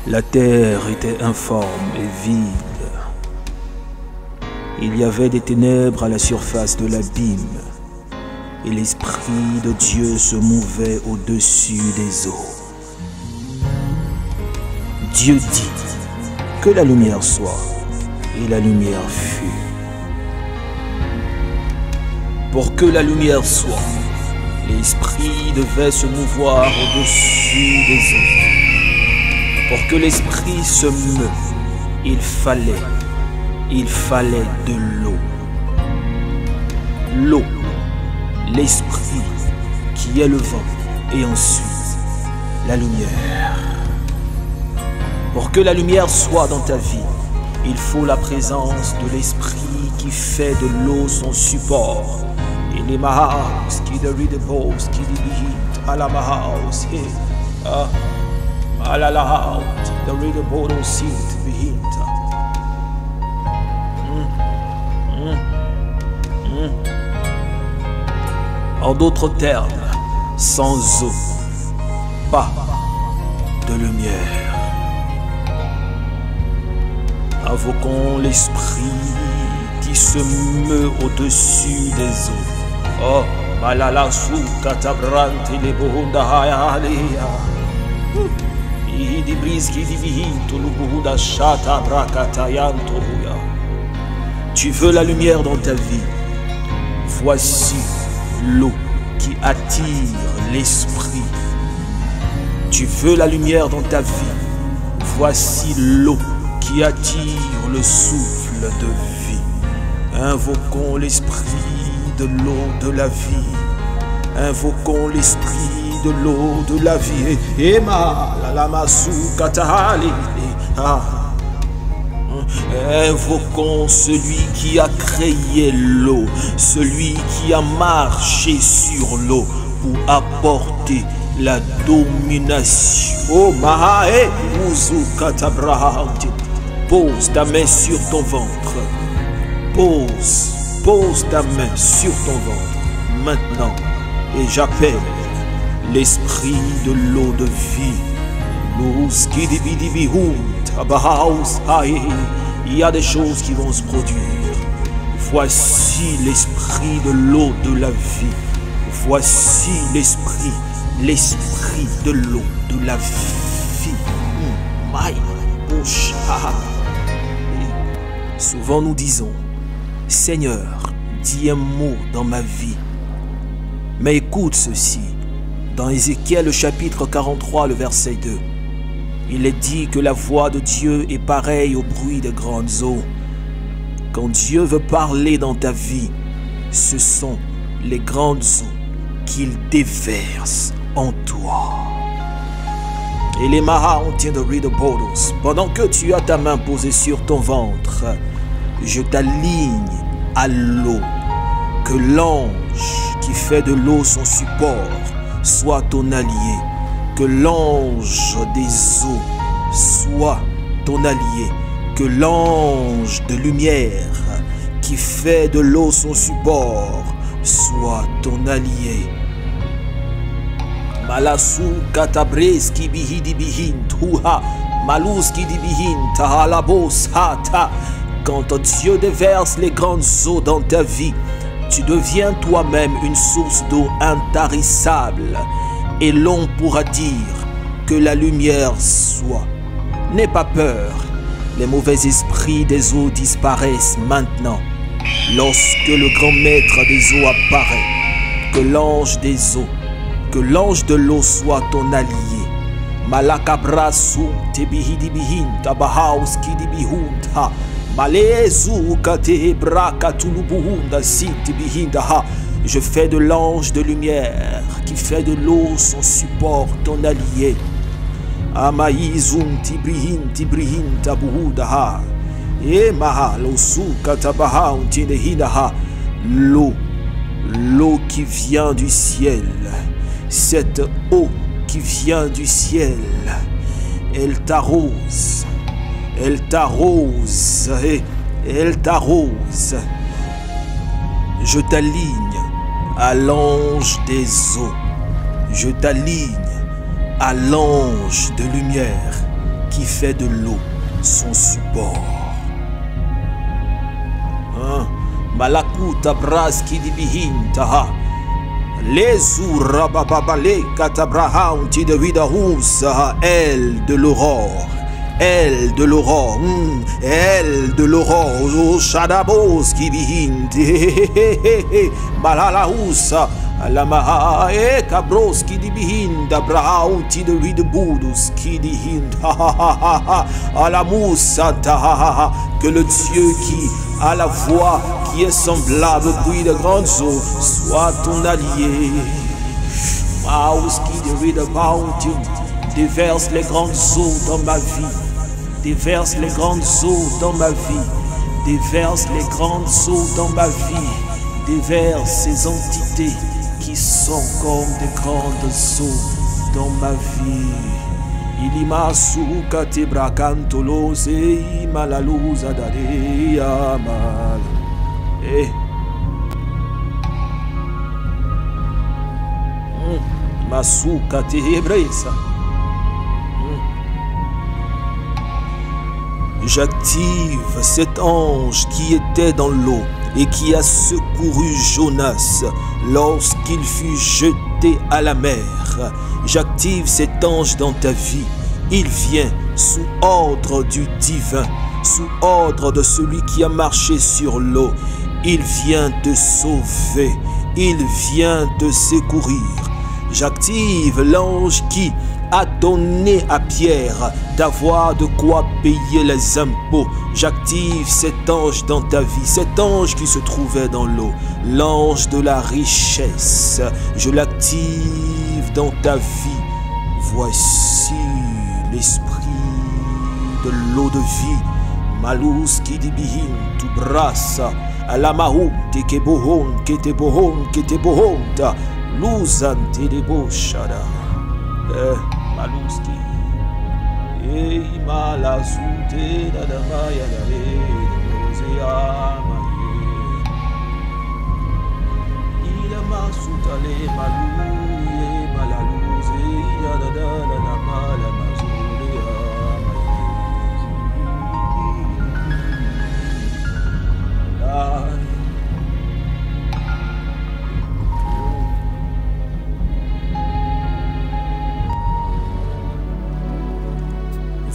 La terre était informe et vide. Il y avait des ténèbres à la surface de l'abîme, et l'Esprit de Dieu se mouvait au-dessus des eaux. Dieu dit que la lumière soit, et la lumière fut. Pour que la lumière soit, l'Esprit devait se mouvoir au-dessus des eaux. Pour que l'Esprit se meue, il fallait de l'eau. L'eau, l'Esprit qui est le vent, et ensuite la lumière. Pour que la lumière soit dans ta vie, il faut la présence de l'Esprit qui fait de l'eau son support. Il est ma house, qui de ridebo, qui de bihit, à la ma house, à la house, de ridebo, sit, bihit. En d'autres termes, sans eau, pas de lumière. Invoquons l'Esprit qui se meut au-dessus des eaux. Oh, malala su katabrante le bohunda hayaleya. Ihidi brizki divihinto lu bohunda shata brakatayanto huya. Tu veux la lumière dans ta vie? Voici l'eau qui attire l'esprit. Tu veux la lumière dans ta vie? Voici l'eau qui attire le souffle de vie. Invoquons l'esprit de l'eau de la vie. Invoquons l'esprit de l'eau de la vie. Ema la lamasu katahali. Invoquons celui qui a créé l'eau, celui qui a marché sur l'eau pour apporter la domination. Oh Mahae, Uzu Katabrahante. Pose ta main sur ton ventre. Pose ta main sur ton ventre maintenant. Et j'appelle l'esprit de l'eau de vie. Il y a des choses qui vont se produire. Voici l'esprit de l'eau de la vie. Voici l'esprit de l'eau de la vie. Souvent nous disons, Seigneur, dis un mot dans ma vie. Mais écoute ceci, dans Ézéchiel chapitre 43, le verset 2. Il est dit que la voix de Dieu est pareille au bruit des grandes eaux. Quand Dieu veut parler dans ta vie, ce sont les grandes eaux qu'il déverse en toi. Et les maras ont tient de read bottles. Pendant que tu as ta main posée sur ton ventre, je t'aligne à l'eau. Que l'ange qui fait de l'eau son support soit ton allié. Que l'ange des eaux soit ton allié. Que l'ange de lumière qui fait de l'eau son support soit ton allié. Malasu katabreski bihidi bihint huha maluski di bihint halabos hata. Quand Dieu déverse les grandes eaux dans ta vie, tu deviens toi-même une source d'eau intarissable. Et l'on pourra dire que la lumière soit. N'aie pas peur, les mauvais esprits des eaux disparaissent maintenant. Lorsque le grand maître des eaux apparaît, que l'ange des eaux, que l'ange de l'eau soit ton allié. Malakabrasu tebihidibihin tabahaus kidibihunda malezu katebra tulubuhunda sitibihinda. Je fais de l'ange de lumière qui fait de l'eau son support, ton allié. Amaizum tibrihin tibrihin tabuhudaha. E mahalosu katabaha untinehinaha. L'eau qui vient du ciel. Cette eau qui vient du ciel, elle t'arrose. Elle t'arrose. Elle t'arrose. Je t'aligne à l'ange des eaux. Je t'aligne à l'ange de lumière qui qui fait de l'eau son support. Malakuta braski di bihintaha. Les urababale katabraham ti de vidahusa, elle de l'aurore. Elle de l'aurore, elle de l'aurore, oh shadabos qui bihinde, malalaousa, alamaha, e cabros qui dibihinda, brahou ti de lui de boudous qui dihinda, alamousa, que le Dieu qui a la voix qui est semblable au bruit de grandes eaux soit ton allié. Maus qui de lui de bounty, déverse les grandes eaux dans ma vie. Déverse les grandes eaux dans ma vie. Déverse les grandes eaux dans ma vie. Déverse ces entités qui sont comme des grandes eaux dans ma vie. Ilimasu katebra kantolo se malaluza dade amal. Masu katebresa. J'active cet ange qui était dans l'eau et qui a secouru Jonas lorsqu'il fut jeté à la mer. J'active cet ange dans ta vie. Il vient sous ordre du divin, sous ordre de celui qui a marché sur l'eau. Il vient te sauver, il vient te secourir. J'active l'ange qui a donné à Pierre d'avoir de quoi payer les impôts. J'active cet ange dans ta vie, cet ange qui se trouvait dans l'eau, l'ange de la richesse. Je l'active dans ta vie. Voici l'esprit de l'eau de vie. Malus qui dibihin tu brassa, alamahum te kebohon, kete bohonta, luzante de boshada. Maluski, malazute da maya da il masutale maluye malaluze da mala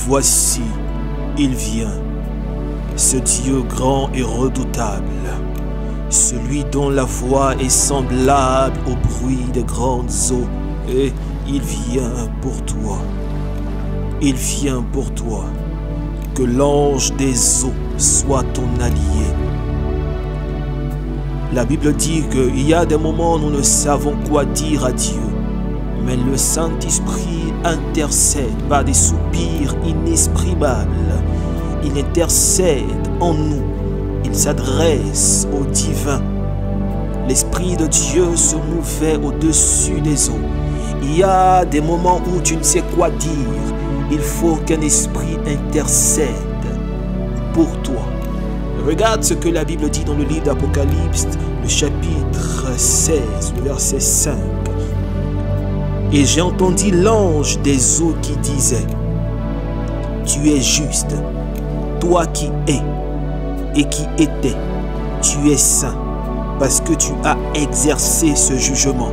Voici, il vient, ce Dieu grand et redoutable, celui dont la voix est semblable au bruit des grandes eaux, et il vient pour toi. Il vient pour toi. Que l'ange des eaux soit ton allié. La Bible dit qu'il y a des moments où nous ne savons quoi dire à Dieu, mais le Saint-Esprit intercède par des soupirs inexprimables. Il intercède en nous. Il s'adresse au divin. L'Esprit de Dieu se mouvait au-dessus des eaux. Il y a des moments où tu ne sais quoi dire. Il faut qu'un esprit intercède pour toi. Regarde ce que la Bible dit dans le livre d'Apocalypse, le chapitre 16, le verset 5. Et j'ai entendu l'ange des eaux qui disait: tu es juste, toi qui es et qui étais, tu es saint, parce que tu as exercé ce jugement.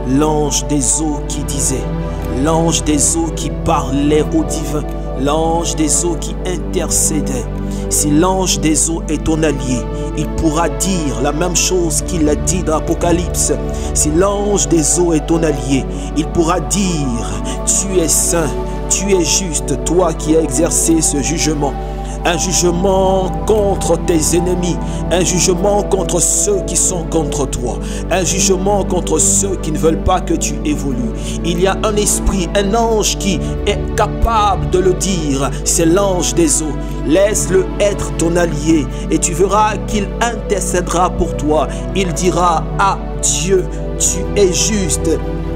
L'ange des eaux qui disait, l'ange des eaux qui parlait au divin, l'ange des eaux qui intercédait. Si l'ange des eaux est ton allié, il pourra dire la même chose qu'il a dit dans l'Apocalypse. Si l'ange des eaux est ton allié, il pourra dire: tu es saint, tu es juste, toi qui as exercé ce jugement. Un jugement contre tes ennemis, un jugement contre ceux qui sont contre toi, un jugement contre ceux qui ne veulent pas que tu évolues. Il y a un esprit, un ange qui est capable de le dire, c'est l'ange des eaux. Laisse-le être ton allié et tu verras qu'il intercédera pour toi. Il dira: ah Dieu, tu es juste.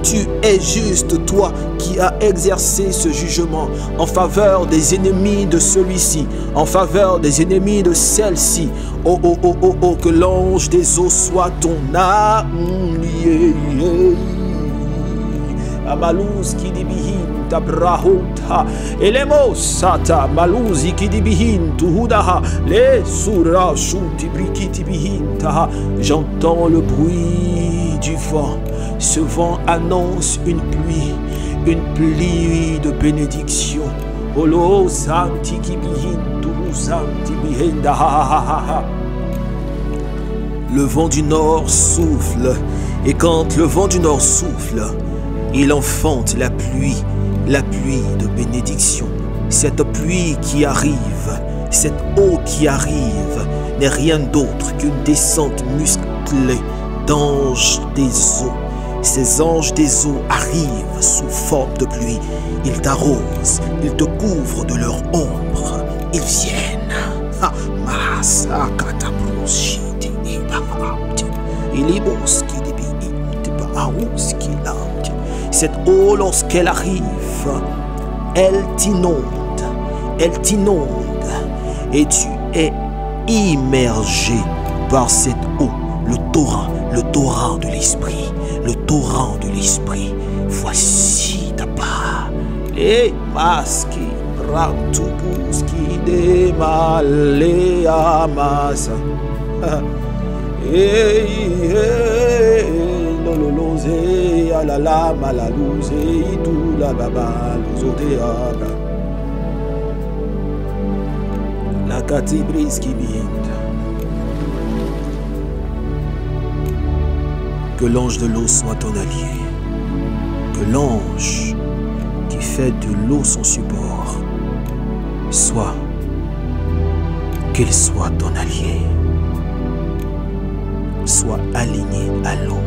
Tu es juste, toi qui as exercé ce jugement en faveur des ennemis de celui-ci, en faveur des ennemis de celle-ci. Oh, oh, oh, oh, oh, que l'ange des eaux soit ton allié. Amalous qui dit ta brahota. Elemo sata maluzi ki dibihin tuhudaha. Le sura shuti brikiti bihinta. J'entends le bruit du vent. Ce vent annonce une pluie de bénédiction. Olo santi ki bihin tuhu santi bihinda ha ha ha ha. Le vent du nord souffle, et quand le vent du nord souffle, il enfante la pluie de bénédiction. Cette pluie qui arrive, cette eau qui arrive, n'est rien d'autre qu'une descente musclée d'anges des eaux. Ces anges des eaux arrivent sous forme de pluie. Ils t'arrosent, ils te couvrent de leur ombre. Ils viennent. Cette eau, lorsqu'elle arrive, elle t'inonde, et tu es immergé par cette eau, le torrent de l'esprit, Voici ta part. Les masques, rantubuski de male amasa. Lololoze alala malaluze idula baba lozoteada. La catibris qui vient. Que l'ange de l'eau soit ton allié. Que l'ange qui fait de l'eau son support qu'il soit ton allié. Sois aligné à l'eau.